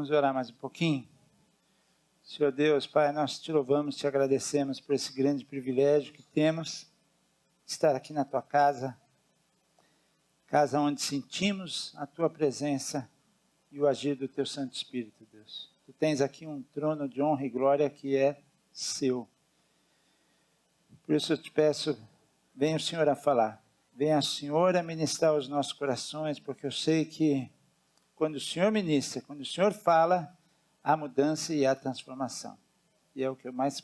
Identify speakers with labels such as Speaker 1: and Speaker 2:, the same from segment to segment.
Speaker 1: Vamos orar mais um pouquinho? Senhor Deus, Pai, nós te louvamos, te agradecemos por esse grande privilégio que temos de estar aqui na tua casa, casa onde sentimos a tua presença e o agir do teu Santo Espírito, Deus. Tu tens aqui um trono de honra e glória que é seu. Por isso eu te peço, venha o Senhor a falar, venha o Senhor a ministrar os nossos corações, porque eu sei que quando o Senhor ministra, quando o Senhor fala, há mudança e há transformação. E é o que eu mais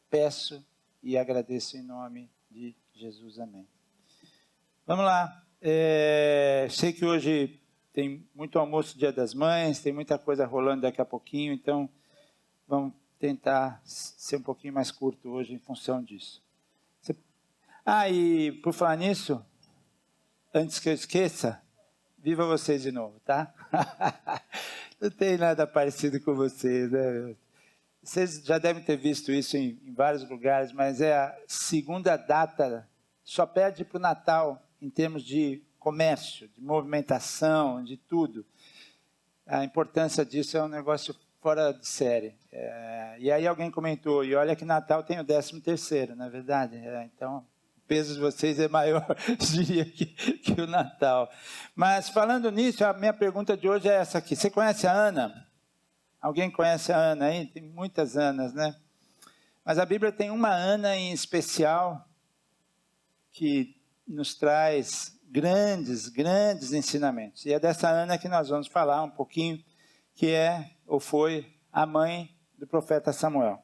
Speaker 1: peço e agradeço em nome de Jesus. Amém. Vamos lá. Sei que hoje tem muito almoço Dia das Mães, tem muita coisa rolando daqui a pouquinho, então vamos tentar ser um pouquinho mais curto hoje em função disso. E por falar nisso, antes que eu esqueça, viva vocês de novo, tá? Não tem nada parecido com vocês, né? Vocês já devem ter visto isso em vários lugares, mas é a segunda data, só perde para o Natal em termos de comércio, de movimentação, de tudo. A importância disso é um negócio fora de série. E aí alguém comentou, e olha que Natal tem o 13º, não é verdade? Então, o peso de vocês é maior, diria, que o Natal. Mas falando nisso, a minha pergunta de hoje é essa aqui. Você conhece a Ana? Alguém conhece a Ana aí? Tem muitas Anas, né? Mas a Bíblia tem uma Ana em especial que nos traz grandes ensinamentos. E é dessa Ana que nós vamos falar um pouquinho, que é, ou foi, a mãe do profeta Samuel.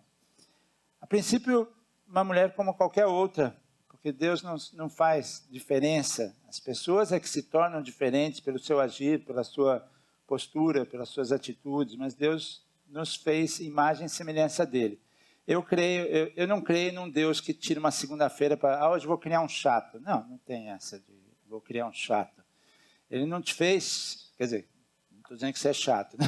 Speaker 1: A princípio, uma mulher como qualquer outra, porque Deus não faz diferença. As pessoas é que se tornam diferentes pelo seu agir, pela sua postura, pelas suas atitudes, mas Deus nos fez imagem e semelhança dele. Eu não creio num Deus que tira uma segunda-feira para, hoje vou criar um chato. Não tem essa de vou criar um chato. Ele não te fez, quer dizer, não estou dizendo que você é chato, né?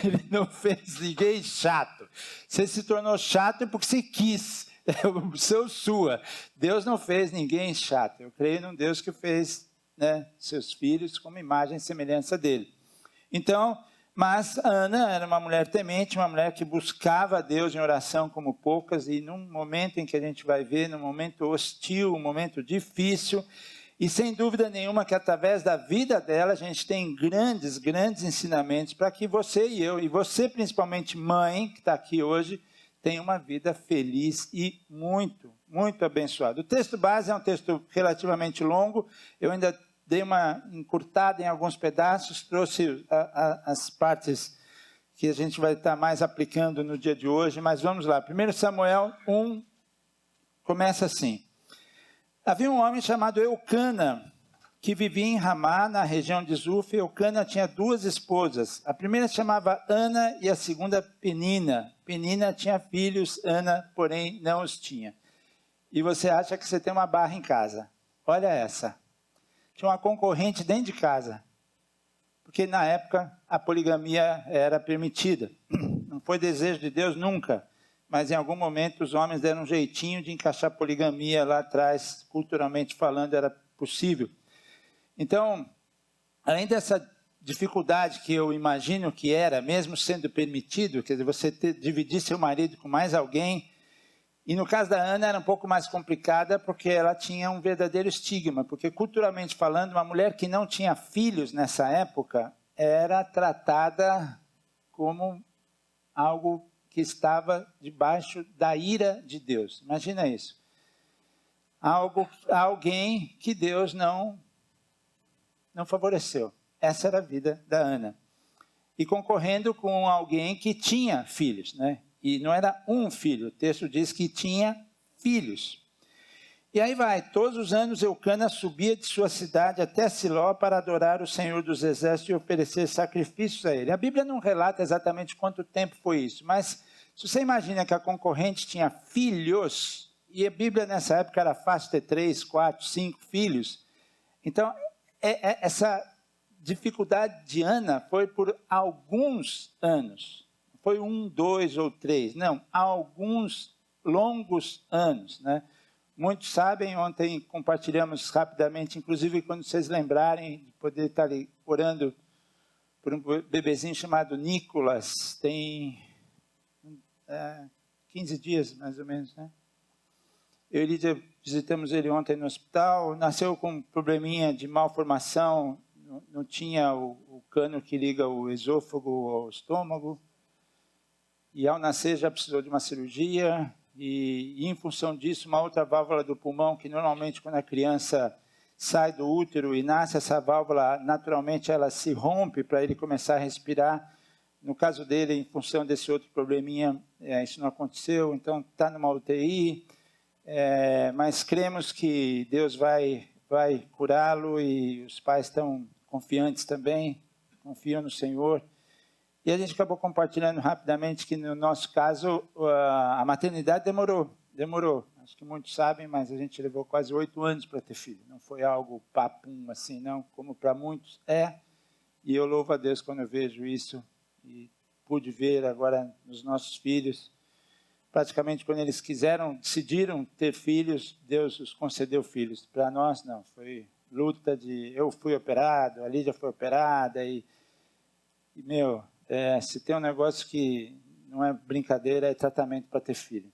Speaker 1: Ele não fez ninguém chato. Você se tornou chato porque você quis. É sua. Deus não fez ninguém chato. Eu creio num Deus que fez, né, seus filhos como imagem e semelhança dele. Então, mas Ana era uma mulher temente, uma mulher que buscava a Deus em oração como poucas, e num momento em que a gente vai ver, num momento hostil, um momento difícil, e sem dúvida nenhuma que através da vida dela a gente tem grandes ensinamentos para que você e eu, e você principalmente mãe, que está aqui hoje, tenha uma vida feliz e muito abençoada. O texto base é um texto relativamente longo, eu ainda dei uma encurtada em alguns pedaços, trouxe as partes que a gente vai estar mais aplicando no dia de hoje, mas vamos lá. 1 Samuel 1 começa assim. Havia um homem chamado Eucana, que vivia em Ramá, na região de Zuf. Eucana tinha 2 esposas. A primeira se chamava Ana e a segunda Penina. Penina tinha filhos, Ana, porém, não os tinha. E você acha que você tem uma barra em casa. Olha essa. Tinha uma concorrente dentro de casa. Porque na época a poligamia era permitida. Não foi desejo de Deus nunca. Mas em algum momento os homens deram um jeitinho de encaixar poligamia lá atrás. Culturalmente falando, era possível. Então, além dessa dificuldade que eu imagino que era, mesmo sendo permitido, quer dizer, você dividir seu marido com mais alguém, e no caso da Ana era um pouco mais complicada, porque ela tinha um verdadeiro estigma, porque culturalmente falando, uma mulher que não tinha filhos nessa época, era tratada como algo que estava debaixo da ira de Deus. Imagina isso. Alguém que Deus não favoreceu. Essa era a vida da Ana. E concorrendo com alguém que tinha filhos, né? E não era um filho, o texto diz que tinha filhos. E aí vai, todos os anos Eucana subia de sua cidade até Siló para adorar o Senhor dos Exércitos e oferecer sacrifícios a ele. A Bíblia não relata exatamente quanto tempo foi isso, mas se você imagina que a concorrente tinha filhos, e a Bíblia nessa época era fácil ter 3, 4, 5 filhos, então essa dificuldade de Ana foi por alguns anos. Foi 1, 2 ou 3, não, há alguns longos anos, né? Muitos sabem, ontem compartilhamos rapidamente, inclusive quando vocês lembrarem de poder estar ali orando por um bebezinho chamado Nicolas, tem 15 dias, mais ou menos, né? Eu e Lídia visitamos ele ontem no hospital, nasceu com um probleminha de malformação, não tinha o cano que liga o esôfago ao estômago, e ao nascer já precisou de uma cirurgia, e em função disso, uma outra válvula do pulmão, que normalmente quando a criança sai do útero e nasce, essa válvula, naturalmente, ela se rompe para ele começar a respirar. No caso dele, em função desse outro probleminha, isso não aconteceu, então está numa UTI, mas cremos que Deus vai curá-lo e os pais estão confiantes também, confiam no Senhor. E a gente acabou compartilhando rapidamente que no nosso caso a maternidade demorou. Acho que muitos sabem, mas a gente levou quase 8 anos para ter filho. Não foi algo papum assim, não, como para muitos é. E eu louvo a Deus quando eu vejo isso. E pude ver agora nos nossos filhos, praticamente quando eles decidiram ter filhos, Deus os concedeu filhos. Para nós, não, foi luta eu fui operado, a Lídia foi operada, e se tem um negócio que não é brincadeira, é tratamento para ter filho.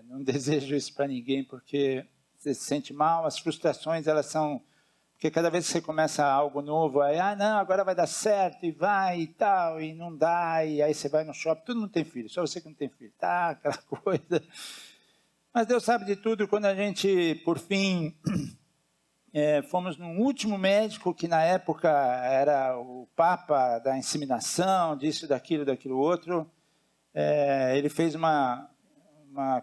Speaker 1: Não desejo isso para ninguém, porque você se sente mal, as frustrações, elas são... Porque cada vez que você começa algo novo, aí, não, agora vai dar certo, e vai, e tal, e não dá, e aí você vai no shopping, todo mundo tem filho, só você que não tem filho, tá, aquela coisa. Mas Deus sabe de tudo. Quando a gente, por fim, fomos no último médico, que na época era o papa da inseminação, disso, daquilo outro, ele fez uma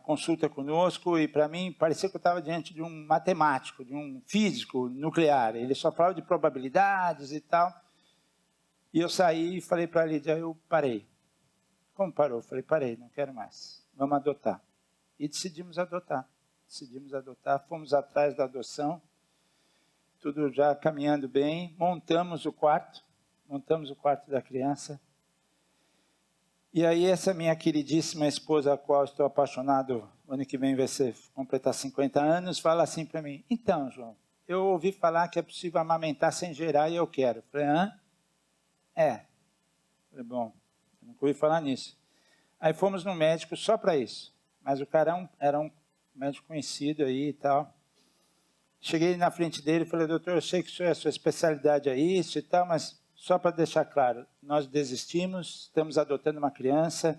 Speaker 1: consulta conosco, e para mim parecia que eu estava diante de um matemático, de um físico nuclear. Ele só falava de probabilidades e tal. E eu saí e falei para a Lídia, eu parei. Como parou? Eu falei, parei, não quero mais. Vamos adotar. E decidimos adotar. Fomos atrás da adoção, tudo já caminhando bem, montamos o quarto da criança. E aí essa minha queridíssima esposa, a qual estou apaixonado, o ano que vem vai completar 50 anos, fala assim para mim, então, João, eu ouvi falar que é possível amamentar sem gerar e eu quero. Falei, Falei, bom, eu nunca ouvi falar nisso. Aí fomos no médico só para isso, mas o cara era um médico conhecido aí e tal. Cheguei na frente dele e falei, doutor, eu sei que a sua especialidade é isso e tal, mas... Só para deixar claro, nós desistimos, estamos adotando uma criança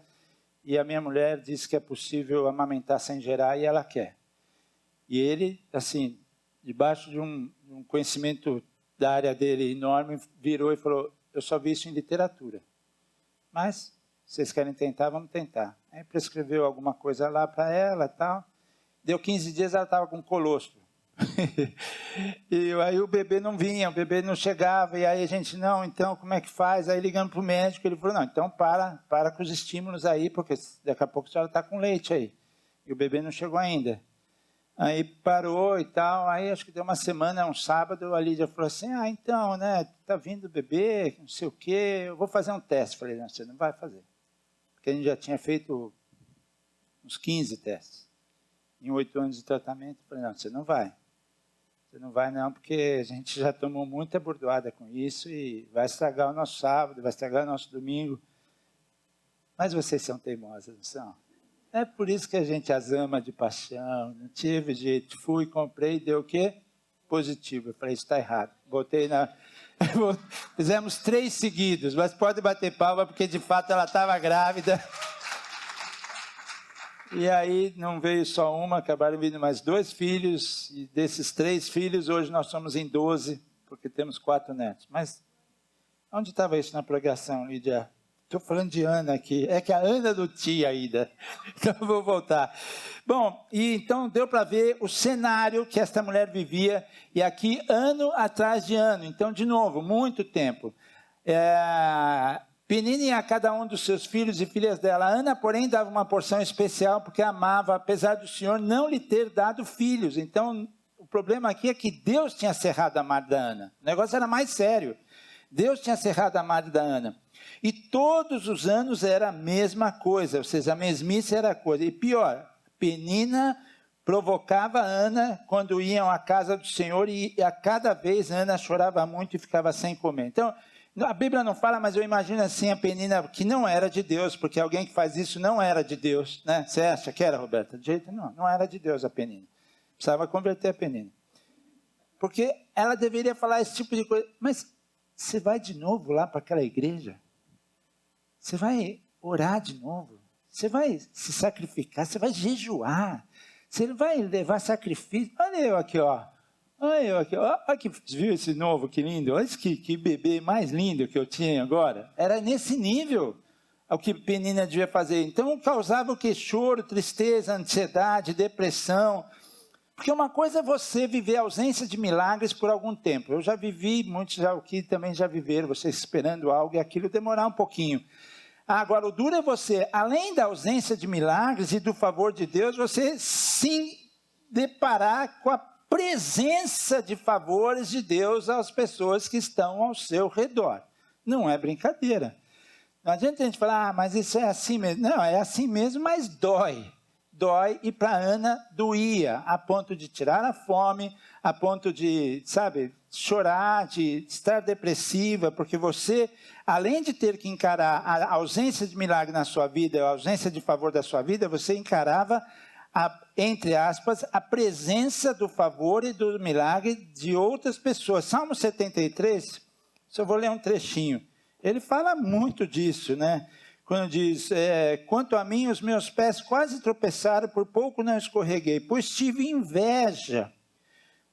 Speaker 1: e a minha mulher disse que é possível amamentar sem gerar e ela quer. E ele, assim, debaixo de um conhecimento da área dele enorme, virou e falou, eu só vi isso em literatura. Mas, vocês querem tentar, vamos tentar. Aí prescreveu alguma coisa lá para ela e tal. Deu 15 dias, ela estava com colostro. E aí o bebê não vinha, o bebê não chegava, e aí a gente, não, então como é que faz? Aí ligando para o médico, ele falou, não, então para com os estímulos aí, porque daqui a pouco a senhora está com leite aí, e o bebê não chegou ainda. Aí parou e tal, aí acho que deu uma semana, um sábado, a Lídia falou assim, então, né, tá vindo o bebê, não sei o quê, eu vou fazer um teste. Falei, não, você não vai fazer, porque a gente já tinha feito uns 15 testes, em 8 anos de tratamento. Falei, não, você não vai. Você não vai não, porque a gente já tomou muita bordoada com isso e vai estragar o nosso sábado, vai estragar o nosso domingo. Mas vocês são teimosas, não são? É por isso que a gente as ama de paixão, não tive jeito. Fui, comprei, deu o quê? Positivo. Eu falei, isso está errado. Botei na... Fizemos 3 seguidos, mas pode bater palma, porque de fato ela estava grávida. E aí não veio só uma, acabaram vindo mais 2 filhos, e desses 3 filhos, hoje nós somos em 12, porque temos 4 netos. Mas onde estava isso na pregação, Lídia? Estou falando de Ana aqui, é que a Ana do tia ainda, então eu vou voltar. Bom, e então deu para ver o cenário que esta mulher vivia, e aqui ano atrás de ano, então de novo, muito tempo. Penina ia a cada um dos seus filhos e filhas dela. Ana, porém, dava uma porção especial porque amava, apesar do Senhor não lhe ter dado filhos. Então, o problema aqui é que Deus tinha cerrado a madre da Ana. O negócio era mais sério. Deus tinha cerrado a madre da Ana. E todos os anos era a mesma coisa, ou seja, a mesmice era a coisa. E pior, Penina provocava Ana quando iam à casa do Senhor e a cada vez Ana chorava muito e ficava sem comer. Então, A Bíblia não fala, mas eu imagino assim, a Penina, que não era de Deus, porque alguém que faz isso não era de Deus, né? Você acha que era, Roberta? De jeito não, não era de Deus a Penina. Precisava converter a Penina. Porque ela deveria falar esse tipo de coisa. Mas você vai de novo lá para aquela igreja? Você vai orar de novo? Você vai se sacrificar? Você vai jejuar? Você vai levar sacrifício? Olha eu aqui, ó. Olha eu aqui, ó. Olha que, viu esse novo, que lindo. Olha que bebê mais lindo que eu tinha agora. Era nesse nível o que Penina devia fazer. Então causava o que? Choro, tristeza, ansiedade, depressão. Porque uma coisa é você viver a ausência de milagres por algum tempo. Eu já vivi, muitos já aqui também já viveram, você esperando algo e aquilo demorar um pouquinho. Agora, o duro é você, além da ausência de milagres e do favor de Deus, você se deparar com a presença de favores de Deus às pessoas que estão ao seu redor. Não é brincadeira. Não adianta a gente falar, mas isso é assim mesmo. Não, é assim mesmo, mas dói. Dói, e para Ana doía, a ponto de tirar a fome, a ponto de, sabe, chorar, de estar depressiva, porque você, além de ter que encarar a ausência de milagre na sua vida, a ausência de favor da sua vida, você encarava, entre aspas, a presença do favor e do milagre de outras pessoas. Salmo 73, só vou ler um trechinho, ele fala muito disso, né? Quando diz, quanto a mim, os meus pés quase tropeçaram, por pouco não escorreguei, pois tive inveja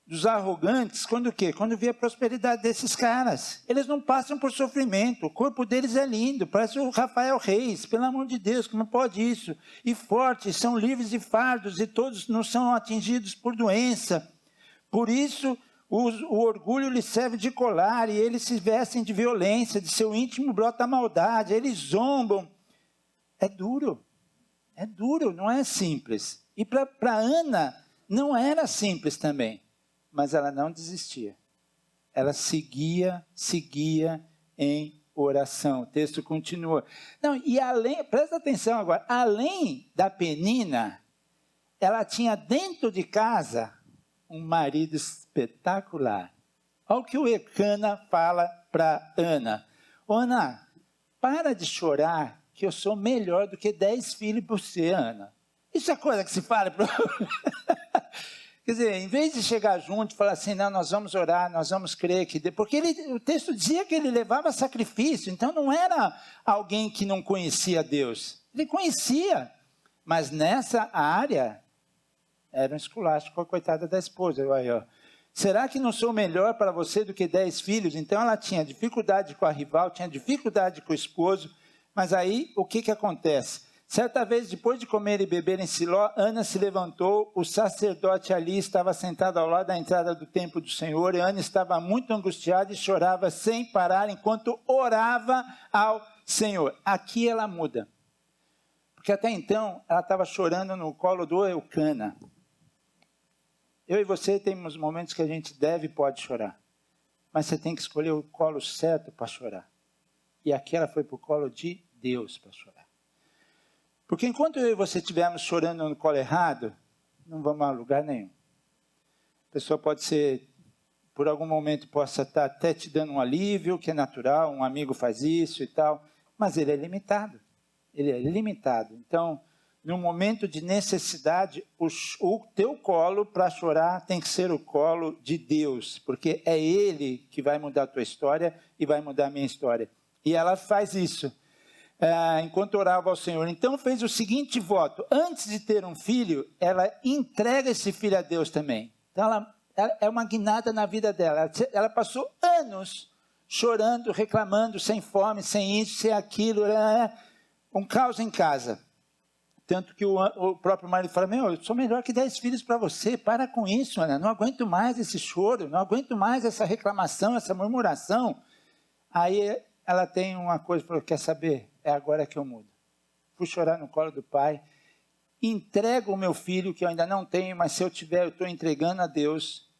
Speaker 1: dos arrogantes, quando o quê? Quando vi a prosperidade desses caras. Eles não passam por sofrimento, o corpo deles é lindo, parece o Rafael Reis, pelo amor de Deus, como pode isso? E fortes, são livres de fardos, e todos não são atingidos por doença. Por isso, o orgulho lhes serve de colar, e eles se vestem de violência, de seu íntimo brota a maldade, eles zombam. É duro, não é simples. E para Ana, não era simples também, mas ela não desistia. Ela seguia em oração. O texto continua. Não, e além, presta atenção agora, além da Penina, ela tinha dentro de casa um marido espetacular. Olha o que o Elcana fala para Ana. Ana, para de chorar, que eu sou melhor do que 10 filhos por você, Ana. Isso é coisa que se fala para... Quer dizer, em vez de chegar junto e falar assim, não, nós vamos orar, nós vamos crer que... Porque o texto dizia que ele levava sacrifício, então não era alguém que não conhecia Deus. Ele conhecia, mas nessa área... Era um esculacho com a coitada da esposa. Aí, ó. Será que não sou melhor para você do que 10 filhos? Então ela tinha dificuldade com a rival, tinha dificuldade com o esposo. Mas aí o que acontece? Certa vez, depois de comer e beber em Siló, Ana se levantou, o sacerdote ali estava sentado ao lado da entrada do templo do Senhor, e Ana estava muito angustiada e chorava sem parar enquanto orava ao Senhor. Aqui ela muda. Porque até então ela estava chorando no colo do Elcana. Eu e você temos momentos que a gente deve e pode chorar. Mas você tem que escolher o colo certo para chorar. E aqui ela foi para o colo de Deus para chorar. Porque enquanto eu e você estivermos chorando no colo errado, não vamos a lugar nenhum. A pessoa pode ser, por algum momento, possa estar até te dando um alívio, que é natural, um amigo faz isso e tal, mas ele é limitado. Ele é limitado. Então... No momento de necessidade, o teu colo para chorar tem que ser o colo de Deus, porque é Ele que vai mudar a tua história e vai mudar a minha história. E ela faz isso, enquanto orava ao Senhor. Então fez o seguinte voto, antes de ter um filho, ela entrega esse filho a Deus também. Então ela é uma guinada na vida dela. Ela passou anos chorando, reclamando, sem fome, sem isso, sem aquilo, um caos em casa. Tanto que o próprio marido fala, eu sou melhor que 10 filhos para você, para com isso, Ana, não aguento mais esse choro, não aguento mais essa reclamação, essa murmuração. Aí ela tem uma coisa, falou, quer saber? É agora que eu mudo. Fui chorar no colo do pai, entrego o meu filho, que eu ainda não tenho, mas se eu tiver, eu estou entregando a Deus.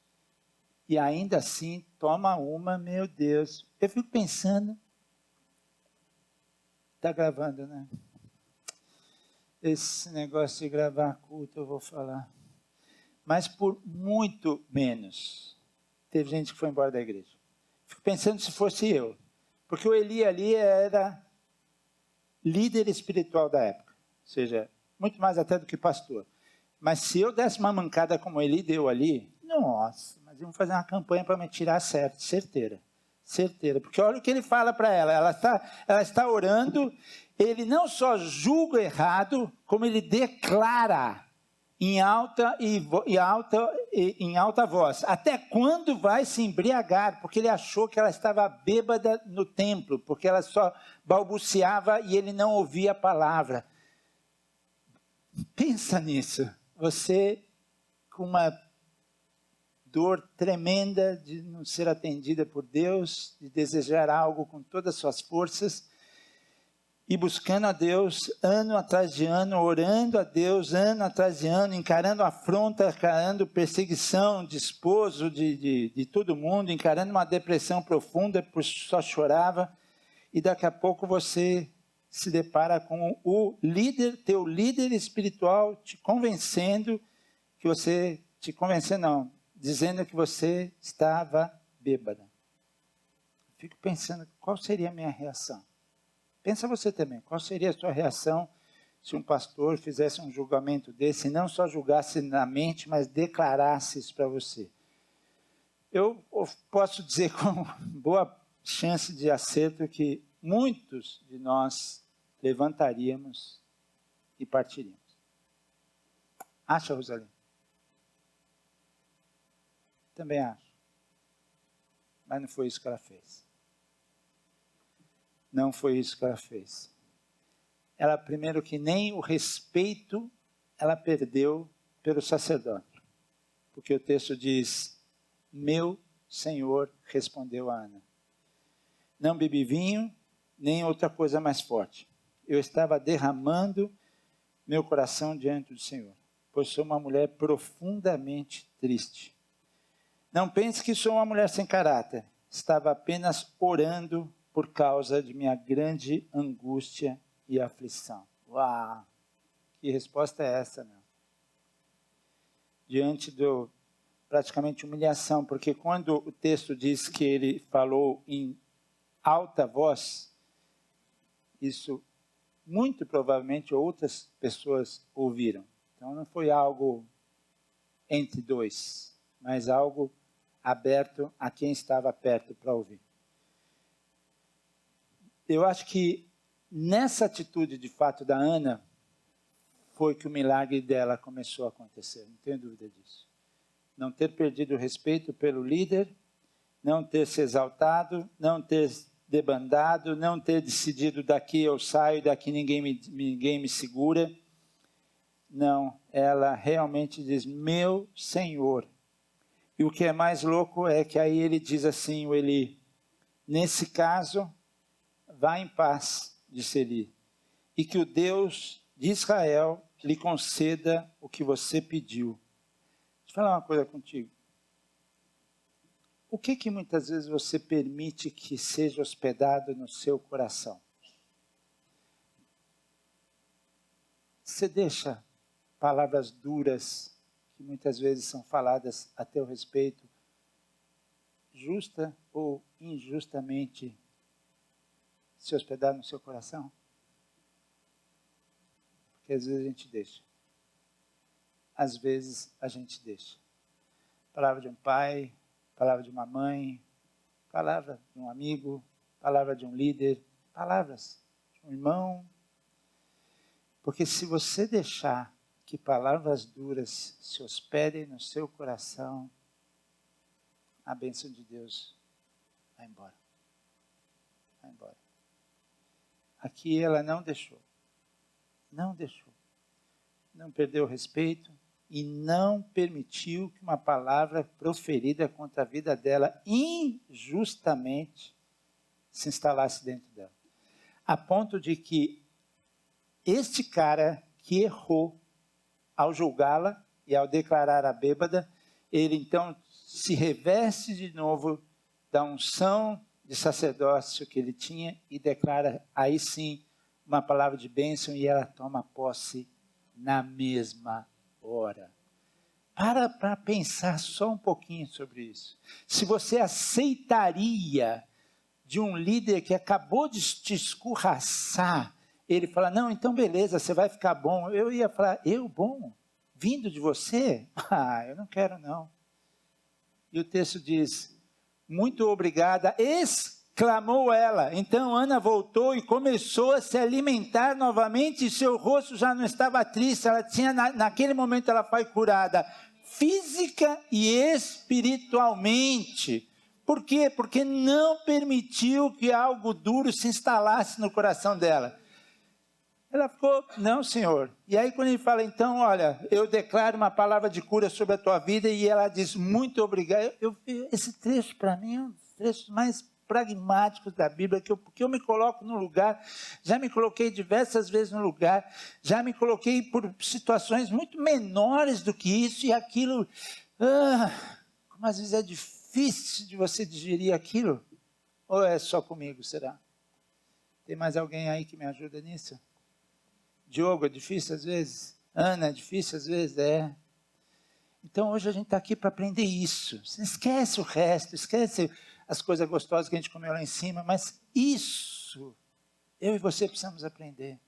Speaker 1: E ainda assim, toma uma, meu Deus. Eu fico pensando, está gravando, né? Esse negócio de gravar culto, eu vou falar. Mas por muito menos. Teve gente que foi embora da igreja. Fico pensando se fosse eu. Porque o Eli ali era líder espiritual da época, ou seja, muito mais até do que pastor. Mas se eu desse uma mancada como ele deu ali, nossa, mas iam fazer uma campanha para me tirar certo, certeira. Porque olha o que ele fala para ela, ela está orando, ele não só julga errado, como ele declara em alta voz. Até quando vai se embriagar? Porque ele achou que ela estava bêbada no templo, porque ela só balbuciava e ele não ouvia a palavra. Pensa nisso. Você com uma dor tremenda de não ser atendida por Deus, de desejar algo com todas as suas forças, e buscando a Deus ano atrás de ano, orando a Deus ano atrás de ano, encarando afronta, encarando perseguição de esposo, de todo mundo, encarando uma depressão profunda, por só chorava, e daqui a pouco você se depara com o líder, teu líder espiritual te convencendo que você, dizendo que você estava bêbada. Fico pensando, qual seria a minha reação? Pensa você também, qual seria a sua reação se um pastor fizesse um julgamento desse, e não só julgasse na mente, mas declarasse isso para você? Eu posso dizer com boa chance de acerto que muitos de nós levantaríamos e partiríamos. Acha, Rosalina? Também acho. Mas não foi isso que ela fez. Não foi isso que ela fez. Ela, primeiro que nem o respeito, ela perdeu pelo sacerdote. Porque o texto diz, meu Senhor respondeu a Ana. Não bebi vinho, nem outra coisa mais forte. Eu estava derramando meu coração diante do Senhor, pois sou uma mulher profundamente triste. Não pense que sou uma mulher sem caráter. Estava apenas orando por causa de minha grande angústia e aflição. Uau! Que resposta é essa, meu? Diante do praticamente humilhação, porque quando o texto diz que ele falou em alta voz, isso muito provavelmente outras pessoas ouviram. Então não foi algo entre dois, mas algo aberto a quem estava perto para ouvir. Eu acho que nessa atitude de fato da Ana, foi que o milagre dela começou a acontecer, não tenho dúvida disso. Não ter perdido o respeito pelo líder, não ter se exaltado, não ter debandado, não ter decidido daqui eu saio, daqui ninguém me segura. Não, ela realmente diz, meu Senhor. E o que é mais louco é que aí ele diz assim, o Eli, nesse caso, vá em paz, disse Eli, e que o Deus de Israel lhe conceda o que você pediu. Deixa eu falar uma coisa contigo. O que muitas vezes você permite que seja hospedado no seu coração? Você deixa palavras duras, que muitas vezes são faladas a teu respeito, justa ou injustamente, se hospedar no seu coração? Porque às vezes a gente deixa. Às vezes a gente deixa. Palavra de um pai, palavra de uma mãe, palavra de um amigo, palavra de um líder, palavras de um irmão. Porque se você deixar que palavras duras se hospedem no seu coração, a bênção de Deus vai embora. Vai embora. Aqui ela não deixou. Não deixou. Não perdeu o respeito e não permitiu que uma palavra proferida contra a vida dela injustamente se instalasse dentro dela. A ponto de que este cara que errou ao julgá-la e ao declarar a bêbada, ele então se reveste de novo da unção de sacerdócio que ele tinha e declara aí sim uma palavra de bênção e ela toma posse na mesma hora. Para pensar só um pouquinho sobre isso. Se você aceitaria de um líder que acabou de te escorraçar, ele fala, não, então beleza, você vai ficar bom. Eu ia falar, eu bom? Vindo de você? Ah, eu não quero não. E o texto diz, muito obrigada, exclamou ela. Então Ana voltou e começou a se alimentar novamente e seu rosto já não estava triste. Ela tinha, naquele momento ela foi curada física e espiritualmente. Por quê? Porque não permitiu que algo duro se instalasse no coração dela. Ela ficou, não, Senhor. E aí quando ele fala, então, olha, eu declaro uma palavra de cura sobre a tua vida, e ela diz, muito obrigado. Esse trecho, para mim, é um dos trechos mais pragmáticos da Bíblia, porque eu me coloco no lugar, já me coloquei diversas vezes no lugar, já me coloquei por situações muito menores do que isso, e aquilo, como às vezes é difícil de você digerir aquilo. Ou é só comigo, será? Tem mais alguém aí que me ajuda nisso? Diogo, é difícil às vezes? Ana, é difícil às vezes? É. Então hoje a gente está aqui para aprender isso. Você esquece o resto, esquece as coisas gostosas que a gente comeu lá em cima, mas isso, eu e você precisamos aprender.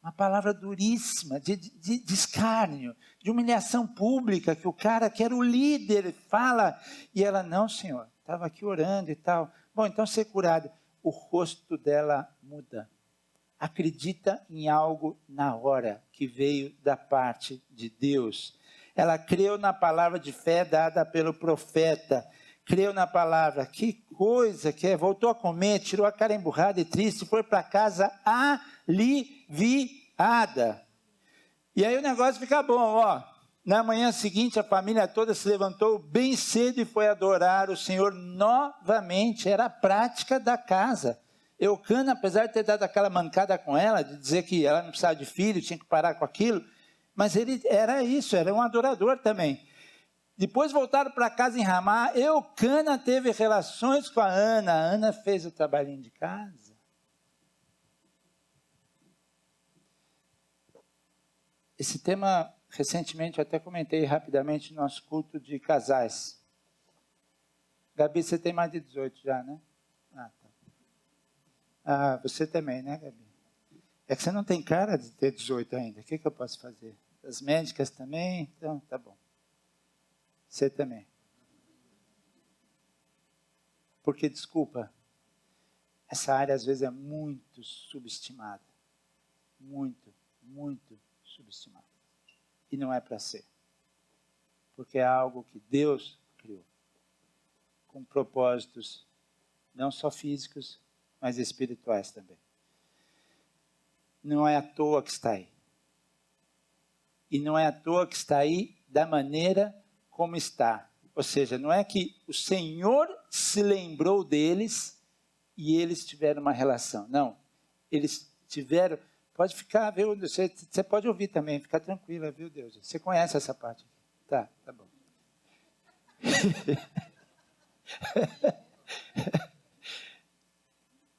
Speaker 1: Uma palavra duríssima, de escárnio, de humilhação pública, que o cara que era o líder fala, e ela, não, Senhor, estava aqui orando e tal. Bom, então ser curada. O rosto dela muda. Acredita em algo na hora que veio da parte de Deus. Ela creu na palavra de fé dada pelo profeta. Creu na palavra. Que coisa que é. Voltou a comer, tirou a cara emburrada e triste, foi para casa aliviada. E aí o negócio fica bom, ó. Na manhã seguinte, a família toda se levantou bem cedo e foi adorar o Senhor novamente. Era a prática da casa. Eucana, apesar de ter dado aquela mancada com ela, de dizer que ela não precisava de filho, tinha que parar com aquilo, mas ele era isso, era um adorador também. Depois voltaram para casa em Ramá, Eucana teve relações com a Ana fez o trabalhinho de casa. Esse tema, recentemente, eu até comentei rapidamente no nosso culto de casais. Gabi, você tem mais de 18 já, né? Ah, tá. Ah, você também, né, Gabi? É que você não tem cara de ter 18 ainda. O que eu posso fazer? As médicas também? Então, tá bom. Você também. Porque, desculpa, essa área às vezes é muito subestimada. Muito, muito subestimada. E não é para ser. Porque é algo que Deus criou. Com propósitos não só físicos, mas espirituais também. Não é à toa que está aí. E não é à toa que está aí da maneira como está. Ou seja, não é que o Senhor se lembrou deles e eles tiveram uma relação. Não. Eles tiveram... Pode ficar, viu? Você pode ouvir também, fica tranquila, viu, Deus? Você conhece essa parte? Tá bom.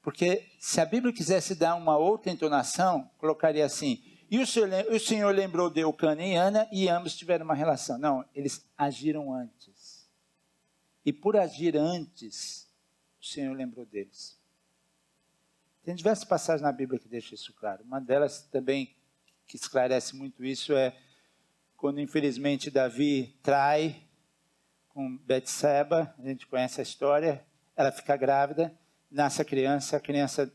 Speaker 1: Porque se a Bíblia quisesse dar uma outra entonação, colocaria assim, e o Senhor lembrou de Eucana e Ana, e ambos tiveram uma relação. Não, eles agiram antes. E por agir antes, o Senhor lembrou deles. Tem diversas passagens na Bíblia que deixam isso claro. Uma delas também, que esclarece muito isso, é quando infelizmente Davi trai com Betseba, a gente conhece a história, ela fica grávida, nasce a criança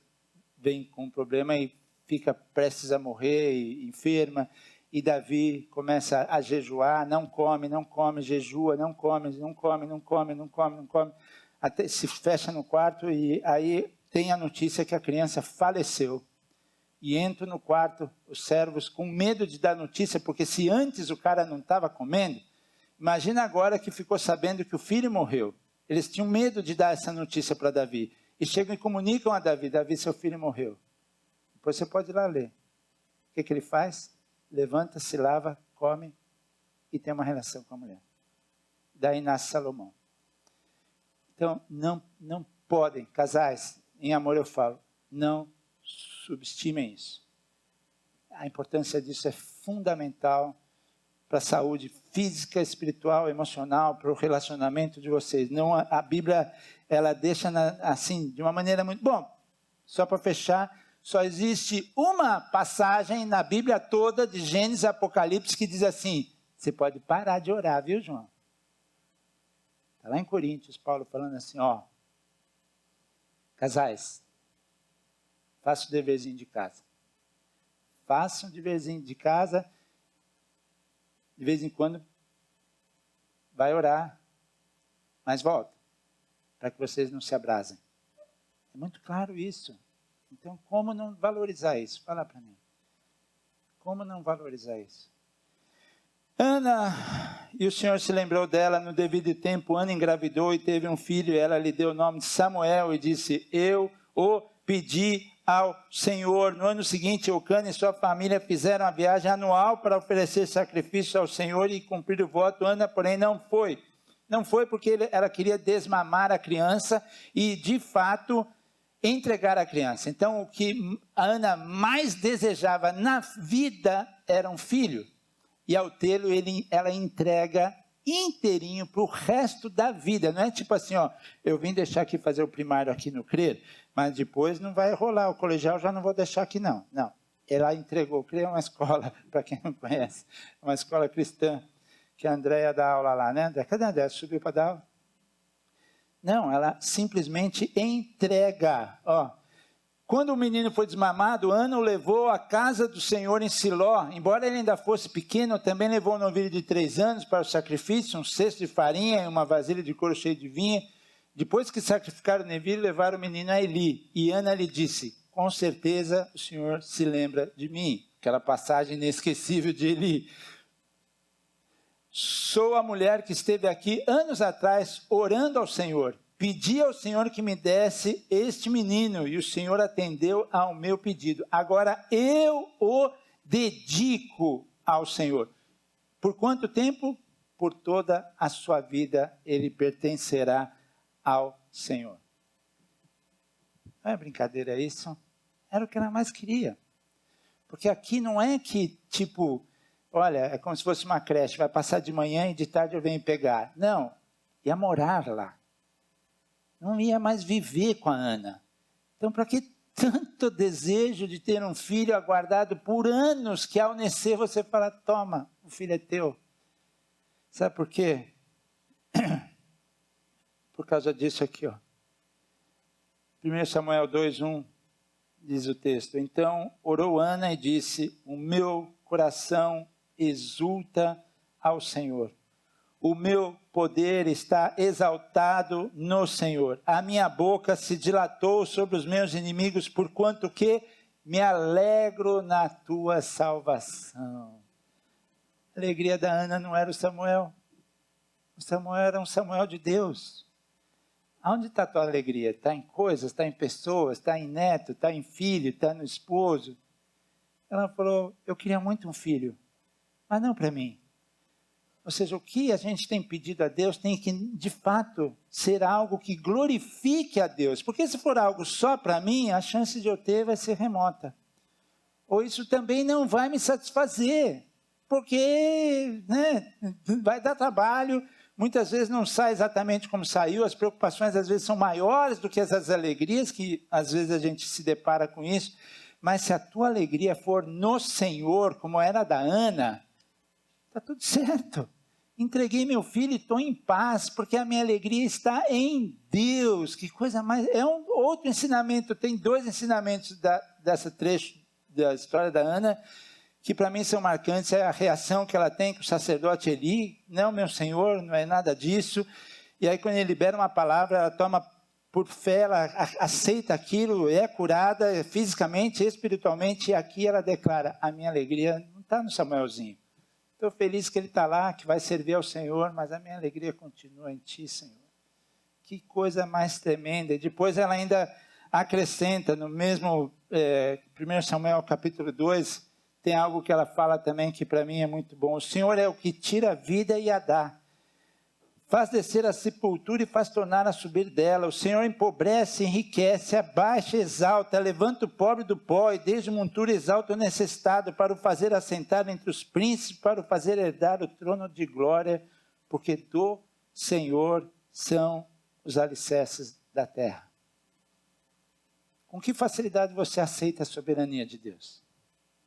Speaker 1: vem com um problema e fica prestes a morrer, e enferma, e Davi começa a jejuar, não come, jejua, não come, até se fecha no quarto, e aí tem a notícia que a criança faleceu. E entra no quarto, os servos com medo de dar notícia, porque se antes o cara não estava comendo, imagina agora que ficou sabendo que o filho morreu. Eles tinham medo de dar essa notícia para Davi. E chegam e comunicam a Davi, Davi, seu filho morreu. Depois você pode ir lá ler. O que ele faz? Levanta, se lava, come e tem uma relação com a mulher. Daí nasce Salomão. Então, não podem, casais, em amor eu falo, não subestimem isso. A importância disso é fundamental para a saúde física, espiritual, emocional, para o relacionamento de vocês. Não, a Bíblia, ela deixa assim, de uma maneira muito... Bom, só para fechar, só existe uma passagem na Bíblia toda, de Gênesis e Apocalipse, que diz assim, você pode parar de orar, viu, João? Está lá em Coríntios, Paulo falando assim, ó, casais, faça o deverzinho de casa. Faça um deverzinho de casa, de vez em quando vai orar, mas volta, para que vocês não se abrasem. É muito claro isso. Então, como não valorizar isso? Fala para mim. Como não valorizar isso? Ana, e o Senhor se lembrou dela no devido tempo. Ana engravidou e teve um filho, e ela lhe deu o nome de Samuel e disse, eu o pedi ao Senhor. No ano seguinte, Eucana e sua família fizeram a viagem anual para oferecer sacrifício ao Senhor e cumprir o voto. Ana, porém, não foi. Não foi porque ela queria desmamar a criança e, de fato, entregar a criança. Então, o que a Ana mais desejava na vida era um filho. E ao tê-lo, ela entrega inteirinho para o resto da vida. Não é tipo assim, ó, eu vim deixar aqui fazer o primário aqui no CRER, mas depois não vai rolar, o colegial já não vou deixar aqui não. Não, ela entregou. O CRER é uma escola, para quem não conhece, uma escola cristã, que a Andréia dá aula lá, né? Cadê a Andréia? Subiu para dar aula? Não, ela simplesmente entrega. Ó, quando o menino foi desmamado, Ana o levou à casa do Senhor em Siló. Embora ele ainda fosse pequeno, também levou um novilho de 3 anos para o sacrifício, um cesto de farinha e uma vasilha de couro cheio de vinho. Depois que sacrificaram o novilho, levaram o menino a Eli. E Ana lhe disse, com certeza o Senhor se lembra de mim. Aquela passagem inesquecível de Eli. Sou a mulher que esteve aqui anos atrás orando ao Senhor. Pedi ao Senhor que me desse este menino e o Senhor atendeu ao meu pedido. Agora eu o dedico ao Senhor. Por quanto tempo? Por toda a sua vida ele pertencerá ao Senhor. Não é brincadeira isso? Era o que ela mais queria. Porque aqui não é que, tipo, olha, é como se fosse uma creche, vai passar de manhã e de tarde eu venho pegar. Não, ia morar lá. Não ia mais viver com a Ana. Então, para que tanto desejo de ter um filho aguardado por anos, que ao nascer você fala, toma, o filho é teu. Sabe por quê? Por causa disso aqui, ó. 1 Samuel 2:1, diz o texto. Então orou Ana e disse, o meu coração exulta ao Senhor. O meu poder está exaltado no Senhor. A minha boca se dilatou sobre os meus inimigos, porquanto que me alegro na tua salvação. A alegria da Ana não era o Samuel. O Samuel era um Samuel de Deus. Aonde está a tua alegria? Está em coisas, está em pessoas, está em neto, está em filho, está no esposo. Ela falou, eu queria muito um filho, mas não para mim. Ou seja, o que a gente tem pedido a Deus tem que, de fato, ser algo que glorifique a Deus. Porque se for algo só para mim, a chance de eu ter vai ser remota. Ou isso também não vai me satisfazer. Porque, né, vai dar trabalho, muitas vezes não sai exatamente como saiu, as preocupações às vezes são maiores do que as alegrias, que às vezes a gente se depara com isso. Mas se a tua alegria for no Senhor, como era a da Ana, está tudo certo. Entreguei meu filho e estou em paz, porque a minha alegria está em Deus. Que coisa mais... É um outro ensinamento, tem 2 ensinamentos dessa trecho da história da Ana, que para mim são marcantes. É a reação que ela tem com o sacerdote Eli. Não, meu Senhor, não é nada disso. E aí quando ele libera uma palavra, ela toma por fé, ela aceita aquilo, é curada fisicamente, espiritualmente, e aqui ela declara, a minha alegria não está no Samuelzinho. Estou feliz que ele está lá, que vai servir ao Senhor, mas a minha alegria continua em Ti, Senhor. Que coisa mais tremenda. E depois ela ainda acrescenta, no mesmo 1 Samuel capítulo 2, tem algo que ela fala também que para mim é muito bom. O Senhor é o que tira a vida e a dá. Faz descer a sepultura e faz tornar a subir dela. O Senhor empobrece, enriquece, abaixa, exalta, levanta o pobre do pó e desde montura exalta o necessitado para o fazer assentar entre os príncipes, para o fazer herdar o trono de glória, porque do Senhor são os alicerces da terra. Com que facilidade você aceita a soberania de Deus?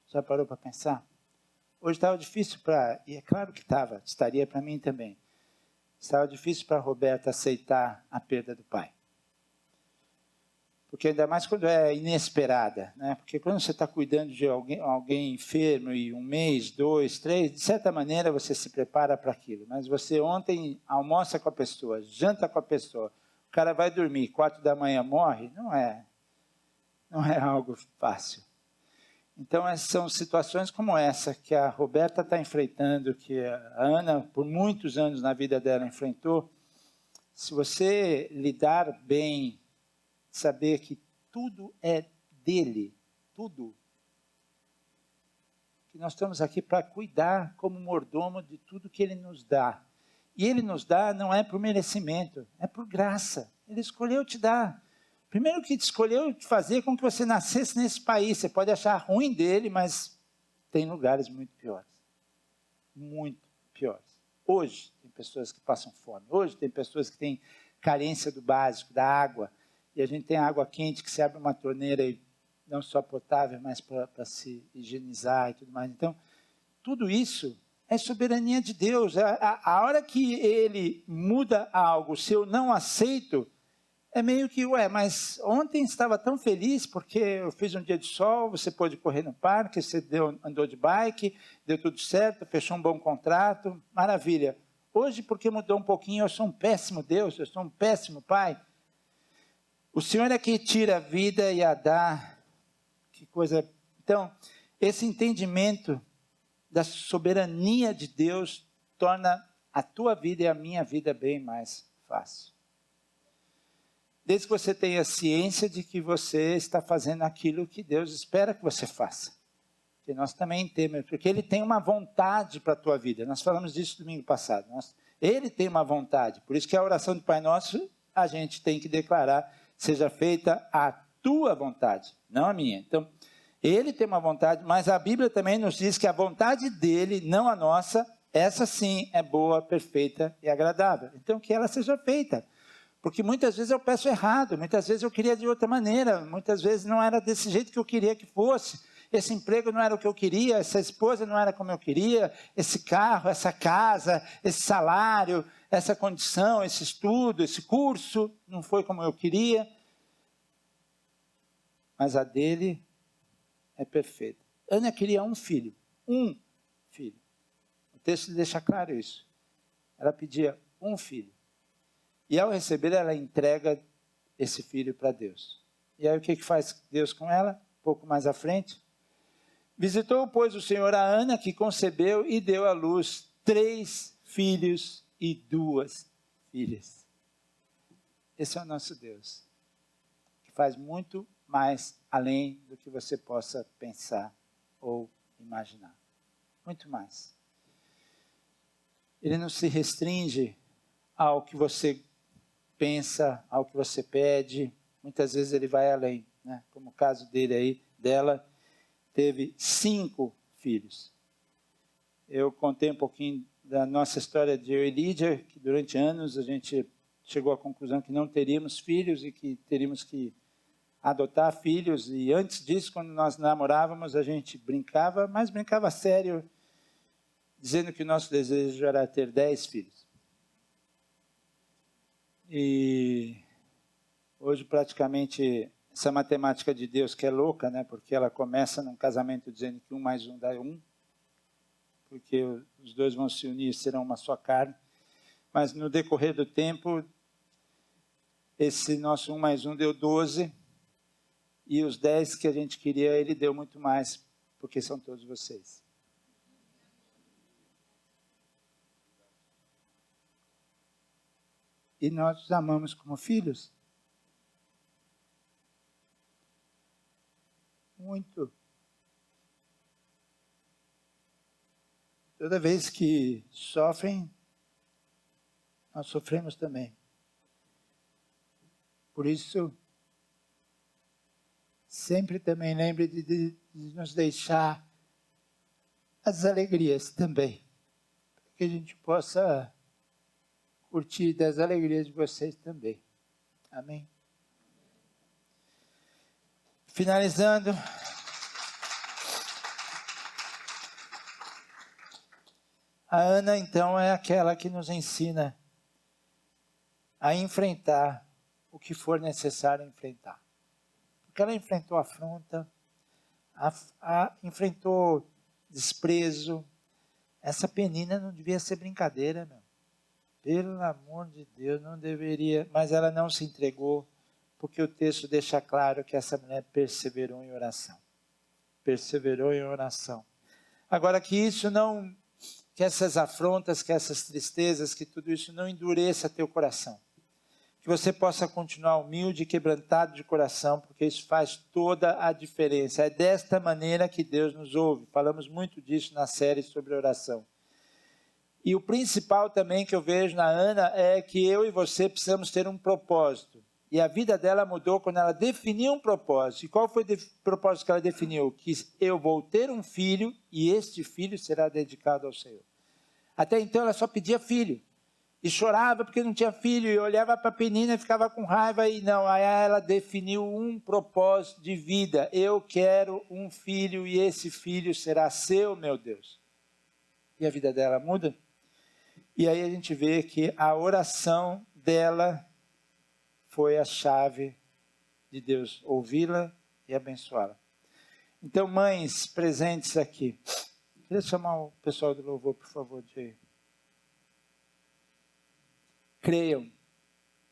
Speaker 1: Já parou para pensar? Hoje estava difícil e é claro que estaria para mim também. Estava difícil para a Roberta aceitar a perda do pai. Porque ainda mais quando é inesperada, né? Porque quando você está cuidando de alguém enfermo e 1 mês, 2, 3, de certa maneira você se prepara para aquilo. Mas você ontem almoça com a pessoa, janta com a pessoa, o cara vai dormir, 4 da manhã morre, não é algo fácil. Então, são situações como essa que a Roberta está enfrentando, que a Ana, por muitos anos na vida dela, enfrentou. Se você lidar bem, saber que tudo é dele, tudo. Que nós estamos aqui para cuidar como mordomo de tudo que ele nos dá. E ele nos dá não é por merecimento, é por graça. Ele escolheu te dar. Primeiro que escolheu fazer com que você nascesse nesse país. Você pode achar ruim dele, mas tem lugares muito piores. Muito piores. Hoje tem pessoas que passam fome. Hoje tem pessoas que têm carência do básico, da água. E a gente tem água quente que se abre uma torneira, e não só potável, mas para se higienizar e tudo mais. Então, tudo isso é soberania de Deus. A hora que ele muda algo, se eu não aceito, é meio que, mas ontem estava tão feliz porque eu fiz um dia de sol, você pôde correr no parque, você andou de bike, deu tudo certo, fechou um bom contrato, maravilha. Hoje, porque mudou um pouquinho, eu sou um péssimo Deus, eu sou um péssimo pai. O Senhor é que tira a vida e a dá. Que coisa. Então, esse entendimento da soberania de Deus torna a tua vida e a minha vida bem mais fácil. Desde que você tenha ciência de que você está fazendo aquilo que Deus espera que você faça. Que nós também temos, porque Ele tem uma vontade para a tua vida. Nós falamos disso domingo passado. Ele tem uma vontade, por isso que a oração do Pai Nosso, a gente tem que declarar, seja feita a tua vontade, não a minha. Então, Ele tem uma vontade, mas a Bíblia também nos diz que a vontade dEle, não a nossa, essa sim é boa, perfeita e agradável. Então, que ela seja feita. Porque muitas vezes eu peço errado, muitas vezes eu queria de outra maneira, muitas vezes não era desse jeito que eu queria que fosse. Esse emprego não era o que eu queria, essa esposa não era como eu queria, esse carro, essa casa, esse salário, essa condição, esse estudo, esse curso, não foi como eu queria. Mas a dele é perfeita. Ana queria um filho. O texto deixa claro isso. Ela pedia um filho. E ao receber, ela entrega esse filho para Deus. E aí o que faz Deus com ela? Um pouco mais à frente. Visitou, pois, o Senhor a Ana, que concebeu e deu à luz 3 filhos e 2 filhas. Esse é o nosso Deus, que faz muito mais além do que você possa pensar ou imaginar. Muito mais. Ele não se restringe ao que você pensa, ao que você pede. Muitas vezes ele vai além, né? Como o caso dela, teve 5 filhos. Eu contei um pouquinho da nossa história de eu e Lídia, que durante anos a gente chegou à conclusão que não teríamos filhos e que teríamos que adotar filhos. E antes disso, quando nós namorávamos, a gente brincava, mas brincava sério, dizendo que o nosso desejo era ter 10 filhos. E hoje praticamente essa matemática de Deus que é louca, né? Porque ela começa num casamento dizendo que 1 mais 1 dá 1, porque os dois vão se unir e serão uma só carne. Mas no decorrer do tempo, esse nosso 1 mais 1 deu 12, e os 10 que a gente queria, ele deu muito mais, porque são todos vocês. E nós os amamos como filhos. Muito. Toda vez que sofrem, Nós sofremos também. Por isso, sempre também lembre de nos deixar as alegrias também. Para que a gente possa curtir das alegrias de vocês também. Amém? Finalizando. A Ana, então, é aquela que nos ensina a enfrentar o que for necessário enfrentar. Porque ela enfrentou afronta, enfrentou desprezo. Essa Penina não devia ser brincadeira, meu. Pelo amor de Deus, não deveria. Mas ela não se entregou, porque o texto deixa claro que essa mulher perseverou em oração. Perseverou em oração. Agora, que essas afrontas, que essas tristezas, que tudo isso não endureça teu coração. Que você possa continuar humilde e quebrantado de coração, porque isso faz toda a diferença. É desta maneira que Deus nos ouve. Falamos muito disso na série sobre oração. E o principal também que eu vejo na Ana é que eu e você precisamos ter um propósito. E a vida dela mudou quando ela definiu um propósito. E qual foi o propósito que ela definiu? Que eu vou ter um filho e este filho será dedicado ao Senhor. Até então ela só pedia filho. E chorava porque não tinha filho, e olhava para a Penina e ficava com raiva, e não, aí ela definiu um propósito de vida. Eu quero um filho, e esse filho será seu, meu Deus. E a vida dela muda. E aí a gente vê que a oração dela foi a chave de Deus ouvi-la e abençoá-la. Então, mães presentes aqui, queria chamar o pessoal do louvor, por favor, de... Creiam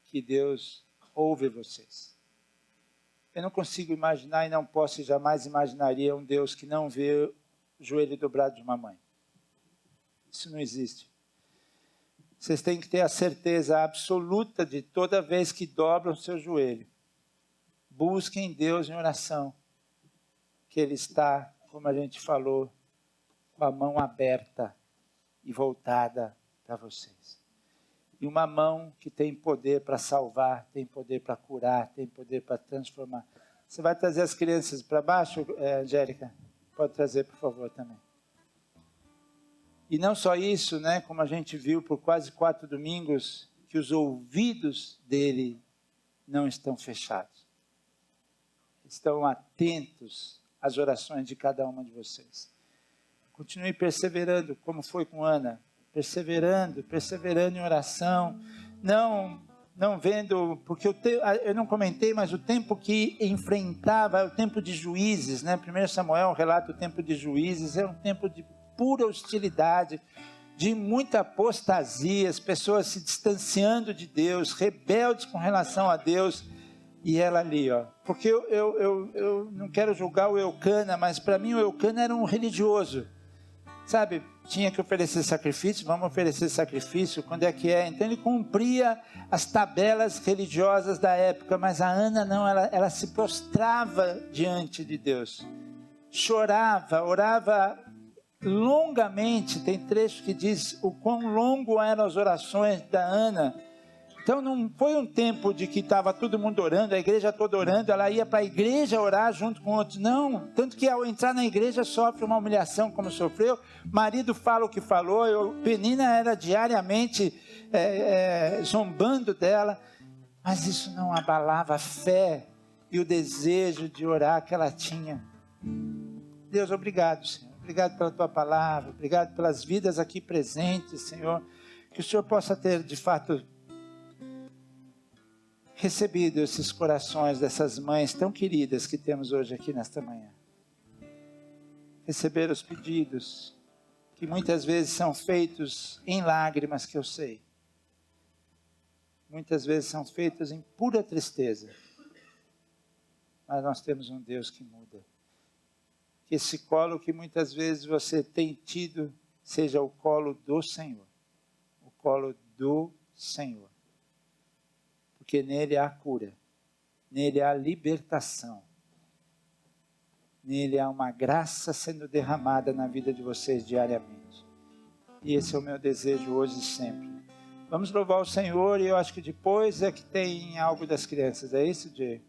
Speaker 1: que Deus ouve vocês. Eu não consigo imaginar e não posso e jamais imaginaria um Deus que não vê o joelho dobrado de uma mãe. Isso não existe. Vocês têm que ter a certeza absoluta de toda vez que dobram o seu joelho. Busquem Deus em oração. Que Ele está, como a gente falou, com a mão aberta e voltada para vocês. E uma mão que tem poder para salvar, tem poder para curar, tem poder para transformar. Você vai trazer as crianças para baixo, Angélica? Pode trazer, por favor, também. E não só isso, né, como a gente viu por quase 4 domingos, que os ouvidos dele não estão fechados. Estão atentos às orações de cada uma de vocês. Continue perseverando, como foi com Ana. Perseverando em oração, não vendo, porque eu não comentei, mas o tempo que enfrentava, o tempo de juízes, né? 1 Samuel relata o tempo de juízes, é um tempo de pura hostilidade, de muita apostasia, as pessoas se distanciando de Deus, rebeldes com relação a Deus, e ela ali, ó, porque eu não quero julgar o Eucana, mas para mim o Eucana era um religioso, sabe, tinha que oferecer sacrifício, vamos oferecer sacrifício, quando é que é? Então ele cumpria as tabelas religiosas da época, mas a Ana não, ela se prostrava diante de Deus, chorava, orava longamente, tem trecho que diz o quão longo eram as orações da Ana. Então não foi um tempo de que estava todo mundo orando, a igreja toda orando, ela ia para a igreja orar junto com outros, não, tanto que ao entrar na igreja sofre uma humilhação como sofreu, marido fala o que falou, Penina era diariamente zombando dela, mas isso não abalava a fé e o desejo de orar que ela tinha. Deus, obrigado, Senhor, obrigado pela tua palavra, obrigado pelas vidas aqui presentes, Senhor, que o Senhor possa ter de fato recebido esses corações dessas mães tão queridas que temos hoje aqui nesta manhã. Receber os pedidos que muitas vezes são feitos em lágrimas, que eu sei. Muitas vezes são feitos em pura tristeza. Mas nós temos um Deus que muda. Que esse colo que muitas vezes você tem tido seja o colo do Senhor. O colo do Senhor. Porque nele há cura, nele há libertação, nele há uma graça sendo derramada na vida de vocês diariamente. E esse é o meu desejo hoje e sempre. Vamos louvar o Senhor e eu acho que depois é que tem algo das crianças. É isso, Diego?